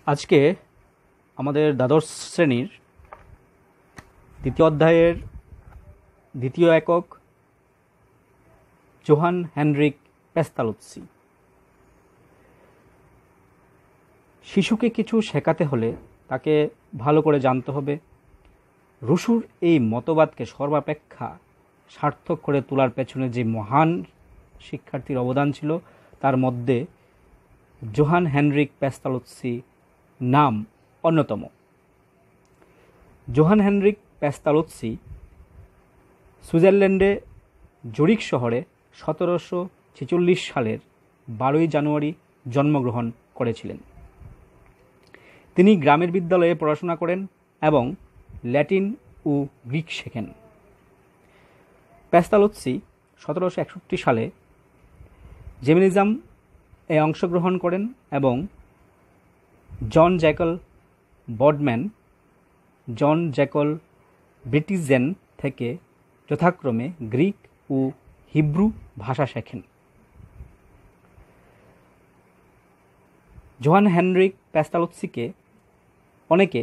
আজকে আমাদের দ্বাদশ শ্রেণীর দ্বিতীয় অধ্যায়ের দ্বিতীয় একক জোহান হেনরিক পেস্তালোৎসি। শিশুকে কিছু শেখাতে হলে তাকে ভালো করে জানতে হবে। রুশোর এই মতবাদকে সর্বাপেক্ষা সার্থক করে তোলার পেছনে যে মহান শিক্ষার্থীর অবদান ছিল তার মধ্যে জোহান হেনরিক পেস্তালোৎসি নাম অন্যতম। জোহান হেনরিক পেস্তালোৎসি সুইজারল্যান্ডে জুরিখ শহরে 1746 সালের 12 জানুয়ারি জন্মগ্রহণ করেছিলেন। তিনি গ্রামের বিদ্যালয়ে পড়াশোনা করেন এবং ল্যাটিন ও গ্রিক শেখেন। পেস্তালোৎসি 1761 সালে জেমিনিজম এ অংশগ্রহণ করেন এবং জন জ্যাকল বডম্যান, জন জ্যাকল ব্রিটিজেন থেকে যথাক্রমে গ্রিক ও হিব্রু ভাষা শেখেন। জোহান হেনরিক পেস্তালোৎসিকে অনেকে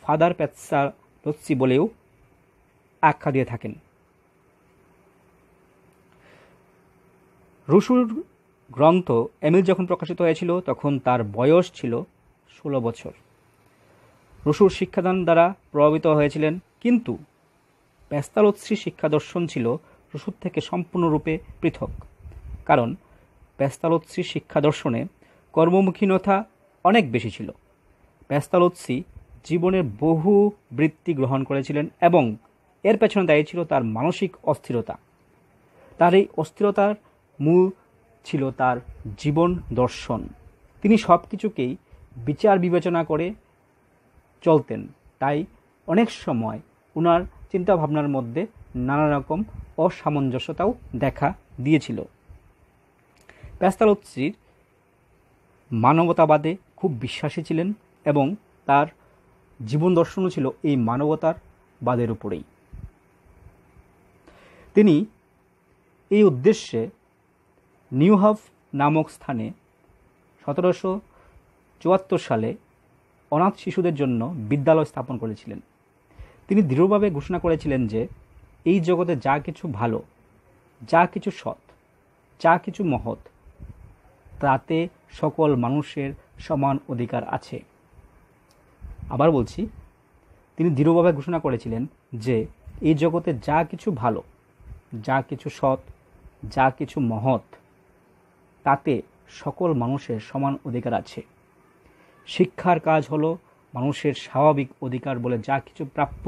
ফাদার পেস্তালোৎসি বলেও আখ্যা দিয়ে থাকেন। রুশোর গ্রন্থ এমিল যখন প্রকাশিত হয়েছিল তখন তার বয়স ছিল 16 বছর। রুশোর শিক্ষাদান দ্বারা প্রভাবিত হয়েছিলেন, কিন্তু পেস্তালোৎসির শিক্ষা দর্শন ছিল রুশোর থেকে সম্পূর্ণরূপে পৃথক। কারণ পেস্তালোৎসির শিক্ষা দর্শনে কর্মমুখীনতা অনেক বেশি ছিল। পেস্তালোৎসি জীবনের বহু বৃত্তি গ্রহণ করেছিলেন এবং এর পেছনে দায়ী ছিল তার মানসিক অস্থিরতা। তার এই অস্থিরতার মূল ছিল তার জীবন দর্শন। তিনি সব কিছুকেই বিচার বিবেচনা করে চলতেন, তাই অনেক সময় ওনার চিন্তাভাবনার মধ্যে নানা রকম অসামঞ্জস্যতাও দেখা দিয়েছিল। পেস্তালোৎসির মানবতাবাদে খুব বিশ্বাসী ছিলেন এবং তার জীবন দর্শনও ছিল এই মানবতার বাদের উপরেই। তিনি এই উদ্দেশ্যে নিউহাভ নামক স্থানে 1774 সালে অনাথ শিশুদের জন্য বিদ্যালয় স্থাপন করেছিলেন। তিনি দৃঢ়ভাবে ঘোষণা করেছিলেন যে এই জগতে যা কিছু ভালো, যা কিছু সৎ, যা কিছু মহৎ, তাতে সকল মানুষের সমান অধিকার আছে। আবার বলছি, তিনি দৃঢ়ভাবে ঘোষণা করেছিলেন যে এই জগতে যা কিছু ভালো, যা কিছু সৎ, যা কিছু মহৎ, তাতে সকল মানুষের সমান অধিকার আছে। শিক্ষার কাজ হলো মানুষের স্বাভাবিক অধিকার বলে যা কিছু প্রাপ্য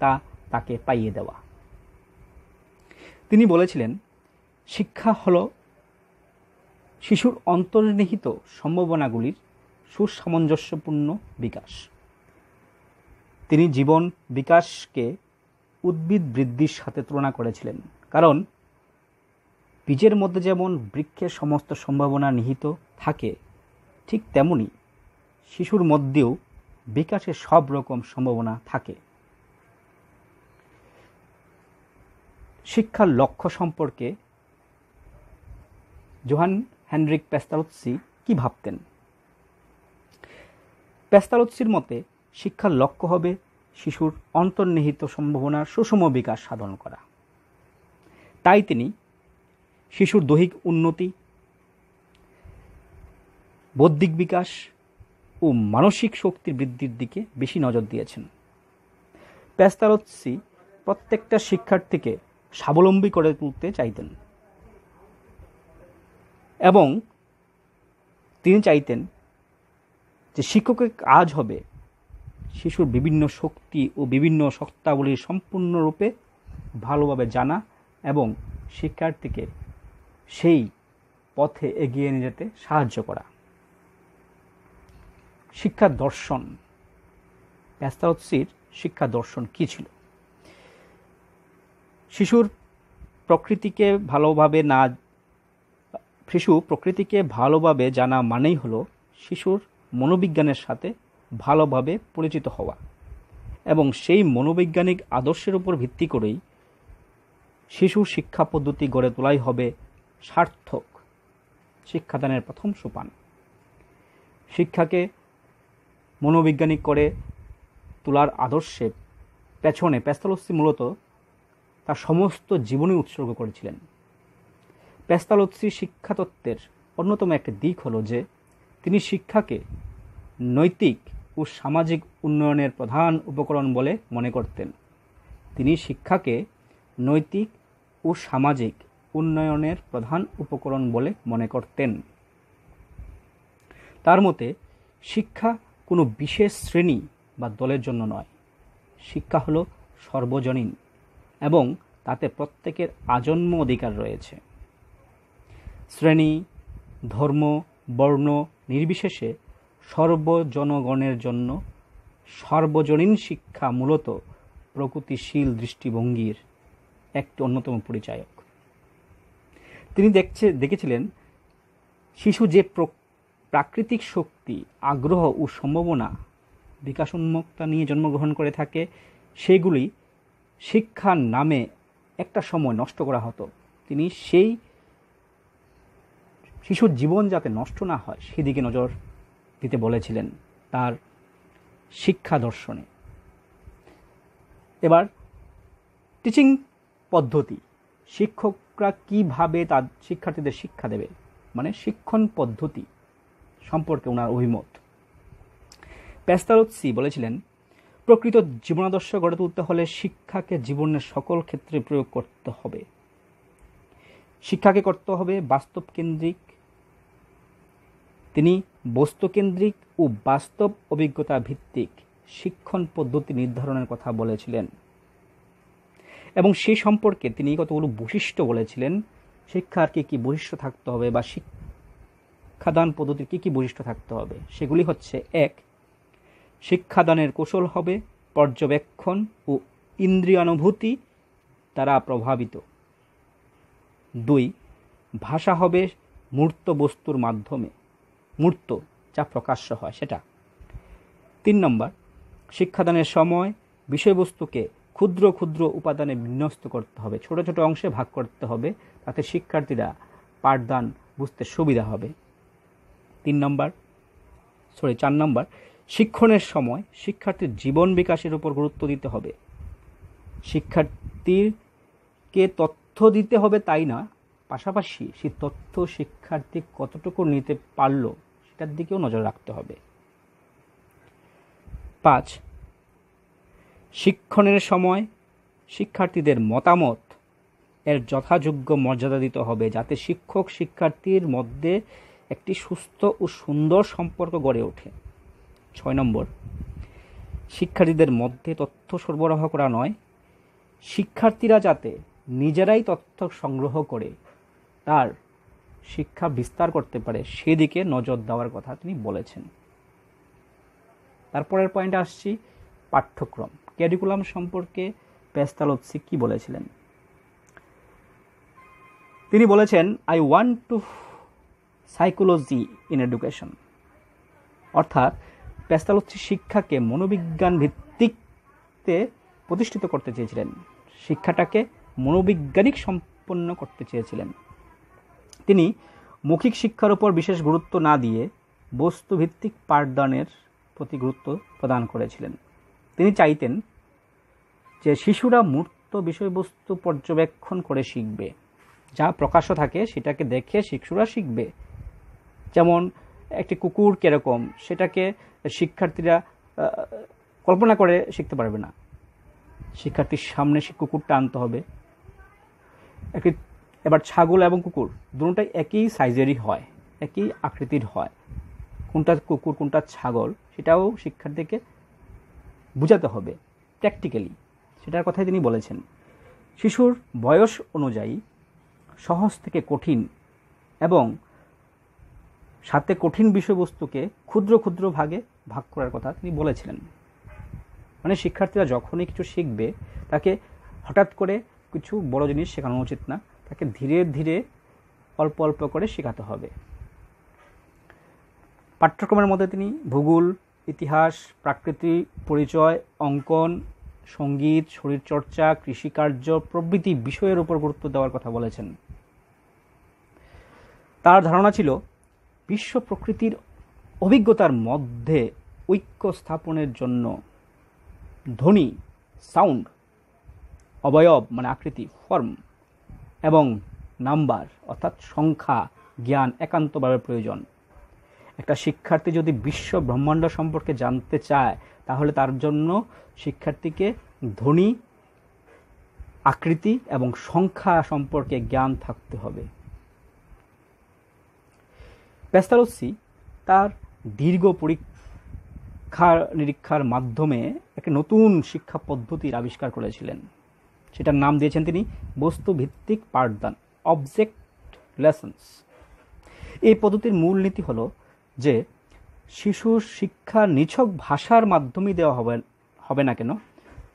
তা তাকে পাইয়ে দেওয়া। তিনি বলেছিলেন, শিক্ষা হলো শিশুর অন্তর্নিহিত সম্ভাবনাগুলির সুসামঞ্জস্যপূর্ণ বিকাশ। তিনি জীবন বিকাশকে উদ্ভিদ বৃদ্ধির সাথে তুলনা করেছিলেন, কারণ বীজের মধ্যে যেমন বৃক্ষের সমস্ত সম্ভাবনা নিহিত থাকে, ঠিক তেমনি শিশুর মধ্যেও বিকাশের সব রকম সম্ভাবনা থাকে। শিক্ষার লক্ষ্য সম্পর্কে জোহান হেনরিক পেস্তালোৎসি কি ভাবতেন? পেস্তালোৎসির মতে শিক্ষার লক্ষ্য হবে শিশুর অন্তর্নিহিত সম্ভাবনার সুষম বিকাশ সাধন করা। তাই তিনি শিশুর দৈহিক উন্নতি, বৌদ্ধিক বিকাশ ও মানসিক শক্তির বৃদ্ধির দিকে বেশি নজর দিয়েছেন। পেস্তালোৎসি প্রত্যেকটা শিক্ষার্থীকে স্বাবলম্বী করে তুলতে চাইতেন এবং তিনি চাইতেন যে শিক্ষকের কাজ হবে শিশুর বিভিন্ন শক্তি ও বিভিন্ন সত্তাবলী সম্পূর্ণরূপে ভালোভাবে জানা এবং শিক্ষার্থীকে সেই পথে এগিয়ে নিয়ে যেতে সাহায্য করা। শিক্ষা দর্শন, পেস্তালোৎসির শিক্ষা দর্শন কী ছিল? শিশু প্রকৃতিকে ভালোভাবে জানা মানেই হলো শিশুর মনোবিজ্ঞানের সাথে ভালোভাবে পরিচিত হওয়া এবং সেই মনোবৈজ্ঞানিক আদর্শের উপর ভিত্তি করেই শিশুর শিক্ষা পদ্ধতি গড়ে তোলাই হবে সার্থক শিক্ষাদানের প্রথম সোপান। শিক্ষাকে মনোবৈজ্ঞানিক করে তোলার আদর্শে পেছনে পেস্তালোসি মূলত তার সমস্ত জীবনই উৎসর্গ করেছিলেন। পেস্তালোসির শিক্ষাতত্ত্বের অন্যতম একটি দিক হল যে তিনি শিক্ষাকে নৈতিক ও সামাজিক উন্নয়নের প্রধান উপকরণ বলে মনে করতেন। তিনি শিক্ষাকে নৈতিক ও সামাজিক উন্নয়নের প্রধান উপকরণ বলে মনে করতেন। তার মতে শিক্ষা কোনো বিশেষ শ্রেণী বা দলের জন্য নয়, শিক্ষা হলো সর্বজনীন এবং তাতে প্রত্যেকের আজন্ম অধিকার রয়েছে। শ্রেণী, ধর্ম, বর্ণ নির্বিশেষে সর্বজনগণের জন্য সর্বজনীন শিক্ষা মূলত প্রগতিশীল দৃষ্টিভঙ্গির একটি অন্যতম পরিচায়ক। তিনি দেখেছিলেন শিশু যে প্রাকৃতিক শক্তি, আগ্রহ ও সম্ভাবনা, বিকাশ উন্মুক্তা নিয়ে জন্মগ্রহণ করে থাকে, সেগুলি শিক্ষার নামে একটা সময় নষ্ট করা হতো। তিনি সেই শিশুর জীবন যাতে নষ্ট না হয় সেদিকে নজর দিতে বলেছিলেন তার শিক্ষা দর্শনে। এবার টিচিং পদ্ধতি, শিক্ষকরা কিভাবে তার শিক্ষার্থীদের শিক্ষা দেবে, মানে শিক্ষণ পদ্ধতি সম্পর্কে ওনার অভিমত। পেস্তালোসি বলেছিলেন, প্রকৃত জীবনাদর্শ গড়ে তুলতে হলে শিক্ষাকে জীবনের সকল ক্ষেত্রে প্রয়োগ করতে হবে। শিক্ষাকে করতে হবে বাস্তবকেন্দ্রিক। তিনি বস্তুকেন্দ্রিক ও বাস্তব অভিজ্ঞতা ভিত্তিক শিক্ষণ পদ্ধতি নির্ধারণের কথা বলেছিলেন এবং সেই সম্পর্কে তিনি কতগুলো বৈশিষ্ট্য বলেছিলেন। শিক্ষার কী বৈশিষ্ট্য থাকতে হবে বা শিক্ষাদান পদ্ধতির কী বৈশিষ্ট্য থাকতে হবে, সেগুলি হচ্ছে: 1. শিক্ষাদানের কৌশল হবে পর্যবেক্ষণ ও ইন্দ্রিয়ানুভূতি দ্বারা প্রভাবিত। 2. ভাষা হবে মূর্ত বস্তুর মাধ্যমে, মূর্ত যা প্রকাশ্য হয় সেটা। 3 নম্বর, শিক্ষাদানের সময় বিষয়বস্তুকে ক্ষুদ্র ক্ষুদ্র উপাদানে বিন্যস্ত করতে হবে, ছোট ছোট অংশে ভাগ করতে হবে, তাতে শিক্ষার্থীরা পাঠদান বুঝতে সুবিধা হবে। 4 নম্বর, শিক্ষণের সময় শিক্ষার্থীর জীবন বিকাশের উপর গুরুত্ব দিতে হবে। শিক্ষার্থীকে তথ্য দিতে হবে তাই না, পাশাপাশি সেই তথ্য শিক্ষার্থী কতটুকু নিতে পারলো সেটার দিকেও নজর রাখতে হবে। 5, শিক্ষণের সময় শিক্ষার্থীদের মতামত এর যথাযোগ্য মর্যাদা দিতে হবে, যাতে শিক্ষক শিক্ষার্থীর মধ্যে একটি সুস্থ ও সুন্দর সম্পর্ক গড়ে ওঠে। 6 নম্বর, শিক্ষার্থীদের মধ্যে তথ্য সরবরাহ করা নয়, শিক্ষার্থীরা যাতে নিজেরাই তথ্য সংগ্রহ করে তার শিক্ষা বিস্তার করতে পারে সেদিকে নজর দেওয়ার কথা তিনি বলেছেন। তারপরের পয়েন্টে আসছি, পাঠ্যক্রম, ক্যারিকুলাম সম্পর্কে পেস্তালোসি কি বলেছিলেন। তিনি বলেছেন, I want to psychology in education, অর্থাৎ পেস্তালোসি শিক্ষাকে মনোবিজ্ঞান ভিত্তিতে প্রতিষ্ঠিত করতে চেয়েছিলেন, শিক্ষাটাকে মনোবৈজ্ঞানিক সম্পন্ন করতে চেয়েছিলেন। তিনি মৌখিক শিক্ষার উপর বিশেষ গুরুত্ব না দিয়ে বস্তুভিত্তিক পাঠদানের প্রতি গুরুত্ব প্রদান করেছিলেন। তিনি চাইতেন যে শিশুরা মূর্ত বিষয়বস্তু পর্যবেক্ষণ করে শিখবে, যা প্রকাশ্য থাকে সেটাকে দেখে শিশুরা শিখবে। যেমন একটি কুকুর কিরকম সেটাকে শিক্ষার্থীরা কল্পনা করে শিখতে পারবে না, শিক্ষার্থীর সামনে সে কুকুরটা আনতে হবে। এবার ছাগল এবং কুকুর দুটোটাই একই সাইজেরই হয়, একই আকৃতির হয়, কোনটা কুকুর কোনটা ছাগল সেটাও শিক্ষার্থীকে বোঝাতে হবে প্র্যাকটিক্যালি, সেটার কথাই তিনি বলেছেন। শিশুর বয়স অনুযায়ী সহজ থেকে কঠিন এবং সাথে কঠিন বিষয়বস্তুকে ক্ষুদ্র ক্ষুদ্র ভাগে ভাগ করার কথা তিনি বলেছিলেন। মানে শিক্ষার্থীরা যখনই কিছু শিখবে তাকে হঠাৎ করে কিছু বড় জিনিস শেখানো উচিত না, তাকে ধীরে ধীরে অল্প অল্প করে শেখাতে হবে। পাঠ্যক্রমের মধ্যে তিনি ভূগোল, ইতিহাস, প্রাকৃতি পরিচয়, অঙ্কন, সঙ্গীত, শরীরচর্চা, কৃষিকার্য প্রভৃতি বিষয়ের উপর গুরুত্ব দেওয়ার কথা বলেছেন। তার ধারণা ছিল বিশ্ব প্রকৃতির অভিজ্ঞতার মধ্যে ঐক্য স্থাপনের জন্য ধ্বনি, সাউন্ড, অবয়ব মানে আকৃতি, ফর্ম এবং নাম্বার অর্থাৎ সংখ্যা জ্ঞান একান্তভাবে প্রয়োজন। একটা শিক্ষার্থী যদি বিশ্ব ব্রহ্মাণ্ড সম্পর্কে জানতে চায় তাহলে তার জন্য শিক্ষার্থীকে ধ্বনি, আকৃতি এবং সংখ্যা সম্পর্কে জ্ঞান থাকতে হবে। পেস্তালোসি তার দীর্ঘ পরীক্ষা নিরীক্ষার মাধ্যমে একটি নতুন শিক্ষা পদ্ধতির আবিষ্কার করেছিলেন। সেটার নাম দিয়েছেন তিনি বস্তুভিত্তিক পাঠদান, অবজেক্ট লেসন্স। এই পদ্ধতির মূলনীতি হলো যে শিশুর শিক্ষা নিছক ভাষার মাধ্যমেই দেওয়া হবে না কেন,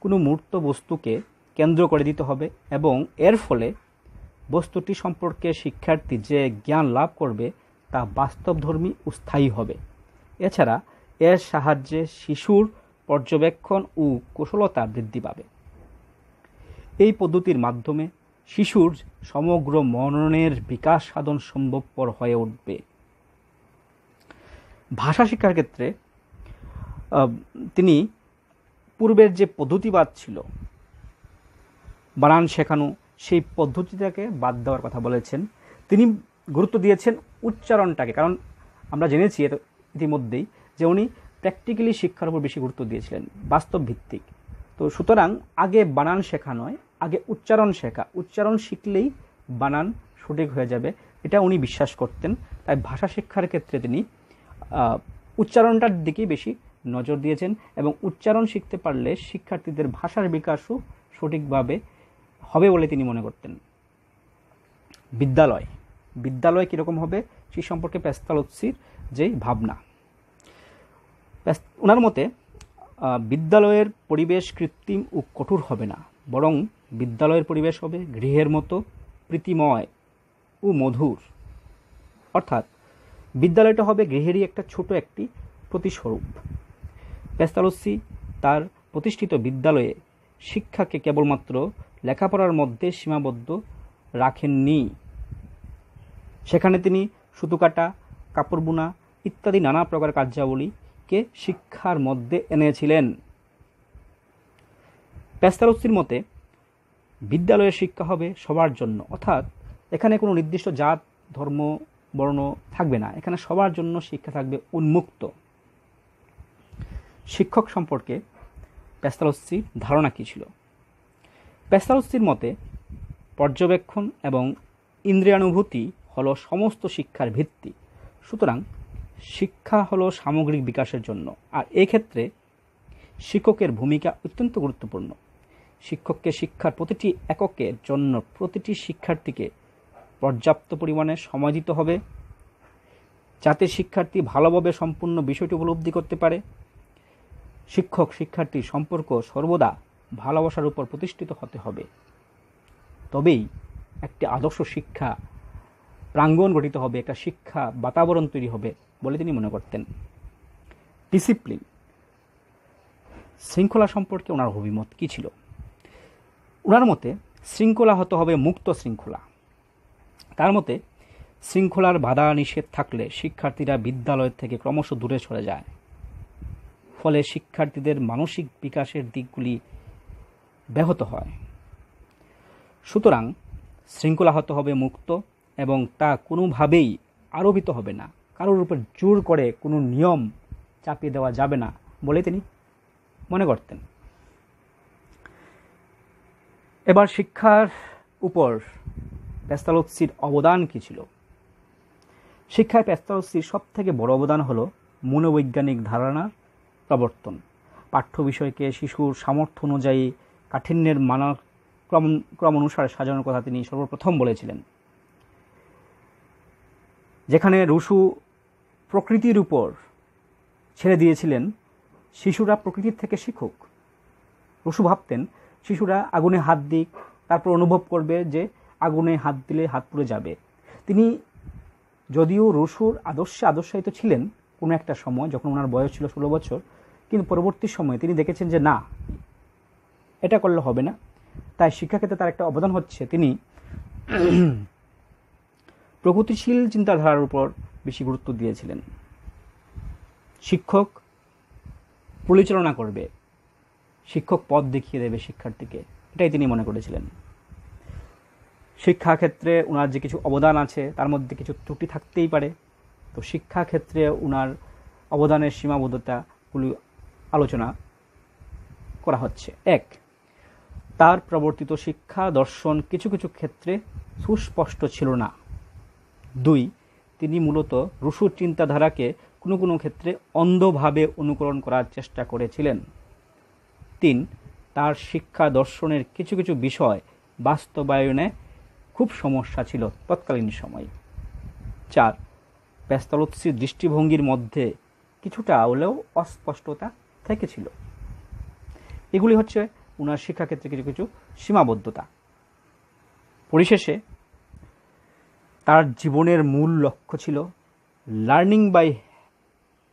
কোনো মূর্ত বস্তুকে কেন্দ্র করে দিতে হবে এবং এর ফলে বস্তুটি সম্পর্কে শিক্ষার্থী যে জ্ঞান লাভ করবে তা বাস্তবধর্মী ও স্থায়ী হবে। এছাড়া এর সাহায্যে শিশুর পর্যবেক্ষণ ও কুশলতা বৃদ্ধি পাবে। এই পদ্ধতির মাধ্যমে শিশুর সমগ্র মননের বিকাশ সাধন সম্ভবপর হয়ে উঠবে। ভাষা শিক্ষার ক্ষেত্রে তিনি পূর্বের যে পদ্ধতিবাদ ছিল বানান শেখানো, সেই পদ্ধতিটাকে বাদ দেওয়ার কথা বলেছেন। তিনি গুরুত্ব দিয়েছেন উচ্চারণটাকে, কারণ আমরা জেনেছি ইতিমধ্যেই যে উনি প্র্যাকটিক্যালি শিক্ষার উপর বেশি গুরুত্ব দিয়েছিলেন, বাস্তব ভিত্তিক। তো সুতরাং আগে বানান শেখা নয়, আগে উচ্চারণ শেখা, উচ্চারণ শিখলেই বানান সঠিক হয়ে যাবে, এটা উনি বিশ্বাস করতেন। তাই ভাষা শিক্ষার ক্ষেত্রে তিনি উচ্চারণটার দিকেই বেশি নজর দিয়েছেন এবং উচ্চারণ শিখতে পারলে শিক্ষার্থীদের ভাষার বিকাশও সঠিকভাবে হবে বলে তিনি মনে করতেন। বিদ্যালয় কীরকম হবে সেই সম্পর্কে পেস্তালোসির যেই ভাবনা, ওনার মতে বিদ্যালয়ের পরিবেশ কৃত্রিম ও কঠোর হবে না, বরং বিদ্যালয়ের পরিবেশ হবে গৃহের মতো প্রীতিময় ও মধুর। অর্থাৎ বিদ্যালয়টা হবে গৃহেরই একটা ছোট একটি প্রতিস্বরূপ। পেস্তালোসি তার প্রতিষ্ঠিত বিদ্যালয়ে শিক্ষাকে কেবলমাত্র লেখাপড়ার মধ্যে সীমাবদ্ধ রাখেননি। সেখানে তিনি সুতো কাটা, কাপড় বোনা ইত্যাদি নানা প্রকার কার্যাবলীকে শিক্ষার মধ্যে এনেছিলেন। পেস্তালোসির মতে বিদ্যালয়ের শিক্ষা হবে সবার জন্য, অর্থাৎ এখানে কোনো নির্দিষ্ট জাত, ধর্ম, বর্ণ থাকবে না, এখানে সবার জন্য শিক্ষা থাকবে উন্মুক্ত। শিক্ষক সম্পর্কে পেস্তালোসির ধারণা কী ছিল? পেস্তালোসির মতে পর্যবেক্ষণ এবং ইন্দ্রিয়ানুভূতি হলো সমস্ত শিক্ষার ভিত্তি। সুতরাং শিক্ষা হলো সামগ্রিক বিকাশের জন্য, আর এক্ষেত্রে শিক্ষকের ভূমিকা অত্যন্ত গুরুত্বপূর্ণ। শিক্ষককে শিক্ষার প্রতিটি এককের জন্য প্রতিটি শিক্ষার্থীকে পর্যাপ্ত পরিমাণে সময় দিতে হবে, যাতে শিক্ষার্থী ভালোভাবে সম্পূর্ণ বিষয়টি উপলব্ধি করতে পারে। শিক্ষক শিক্ষার্থীর সম্পর্ক সর্বদা ভালোবাসার উপর প্রতিষ্ঠিত হতে হবে, তবেই একটি আদর্শ শিক্ষা প্রাঙ্গণ গঠিত হবে, একটা শিক্ষা বাতাবরণ তৈরি হবে বলে তিনি মনে করতেন। ডিসিপ্লিন, শৃঙ্খলা সম্পর্কে ওনার অভিমত কী ছিল? ওনার মতে শৃঙ্খলা হতে হবে মুক্ত শৃঙ্খলা। তার মতে শৃঙ্খলার বাধা নিষেধ থাকলে শিক্ষার্থীরা বিদ্যালয় থেকে ক্রমশ দূরে সরে যায়, ফলে শিক্ষার্থীদের মানসিক বিকাশের দিকগুলি ব্যাহত হয়। সুতরাং শৃঙ্খলা হতে হবে মুক্ত এবং তা কোনোভাবেই আরোপিত হবে না, কারোর উপর জোর করে কোনো নিয়ম চাপিয়ে দেওয়া যাবে না বলে তিনি মনে করতেন। এবার শিক্ষার উপর পেস্তালোসির অবদান কী ছিল? শিক্ষায় পেস্তালোসির সবথেকে বড় অবদান হলো মনোবৈজ্ঞানিক ধারণার প্রবর্তন। পাঠ্য বিষয়কে শিশুর সামর্থ্য অনুযায়ী কাঠিন্যের ক্রম অনুসারে সাজানোর কথা তিনি সর্বপ্রথম বলেছিলেন। যেখানে রুশু প্রকৃতির উপর ছেড়ে দিয়েছিলেন, শিশুরা প্রকৃতির থেকে শিখুক। রুশু ভাবতেন শিশুরা আগুনে হাত দিক, তারপর অনুভব করবে যে আগুনে হাত দিলে হাত পুড়ে যাবে। তিনি যদিও রুশুর আদর্শায়িত ছিলেন কোনো একটা সময়, যখন ওনার বয়স ছিল 16 বছর, কিন্তু পরবর্তী সময়ে তিনি দেখেছেন যে না, এটা করলে হবে না। তাই শিক্ষাক্ষেত্রে তার একটা অবদান হচ্ছে তিনি প্রগতিশীল চিন্তাধারার উপর বেশি গুরুত্ব দিয়েছিলেন। শিক্ষক পরিচালনা করবে, শিক্ষক পথ দেখিয়ে দেবে শিক্ষার্থীকে, এটাই তিনি মনে করেছিলেন। শিক্ষাক্ষেত্রে ওনার যে কিছু অবদান আছে তার মধ্যে কিছু ত্রুটি থাকতেই পারে। তো শিক্ষাক্ষেত্রে ওনার অবদানের সীমাবদ্ধতাগুলি আলোচনা করা হচ্ছে। 1, তার প্রবর্তিত শিক্ষা দর্শন কিছু কিছু ক্ষেত্রে সুস্পষ্ট ছিল না। 2, তিনি মূলত রুশো চিন্তাধারাকে কোনো কোনো ক্ষেত্রে অন্ধভাবে অনুকরণ করার চেষ্টা করেছিলেন। 3, তার শিক্ষা দর্শনের কিছু কিছু বিষয় বাস্তবায়নে খুব সমস্যা ছিল তৎকালীন সময়ে। 4, পেস্তালোৎসির দৃষ্টিভঙ্গির মধ্যে কিছুটা হলেও অস্পষ্টতা থেকেছিল। এগুলি হচ্ছে ওনার শিক্ষাক্ষেত্রে কিছু কিছু সীমাবদ্ধতা। পরিশেষে তার জীবনের মূল লক্ষ্য ছিল learning by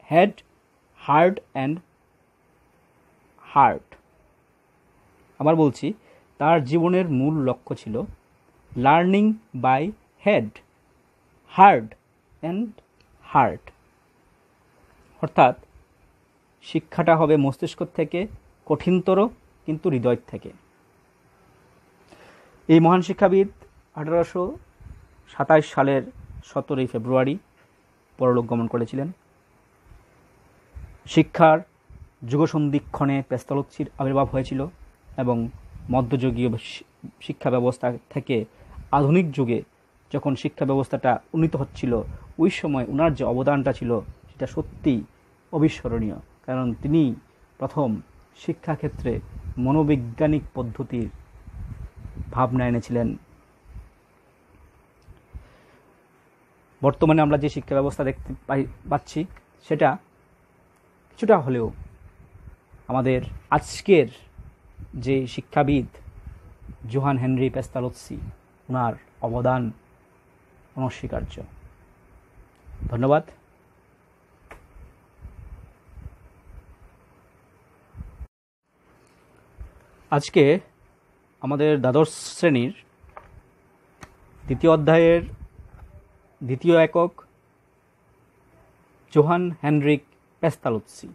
head, heart and heart. আবার বলছি, তার জীবনের মূল লক্ষ্য ছিল learning by head, heart and heart, অর্থাৎ শিক্ষাটা হবে মস্তিষ্ক থেকে কঠিনতর কিন্তু হৃদয় থেকে। এই মহান শিক্ষাবিদ 1827 সালের 17 ফেব্রুয়ারি পরলোক গমন করেছিলেন। শিক্ষার যুগসন্ধিক্ষণে পেস্তালোৎসির আবির্ভাব হয়েছিল এবং মধ্যযুগীয় শিক্ষা ব্যবস্থা থেকে আধুনিক যুগে যখন শিক্ষা ব্যবস্থাটা উন্নীত হচ্ছিল, ওই সময় ওনার যে অবদানটা ছিল সেটা সত্যিই অবিস্মরণীয়, কারণ তিনি প্রথম শিক্ষাক্ষেত্রে মনোবৈজ্ঞানিক পদ্ধতির ভাবনা এনেছিলেন। বর্তমানে আমরা যে শিক্ষা ব্যবস্থা দেখতে পাচ্ছি সেটা কিছুটা হলেও আমাদের আজকের যে শিক্ষাবিদ জোহান হেনরি পেস্তালোৎসি, ওনার অবদান অনস্বীকার্য। ধন্যবাদ। আজকে আমাদের দ্বাদশ শ্রেণীর দ্বিতীয় অধ্যায়ের দ্বিতীয় একক জোহান হেনরিক পেস্তালোৎসি।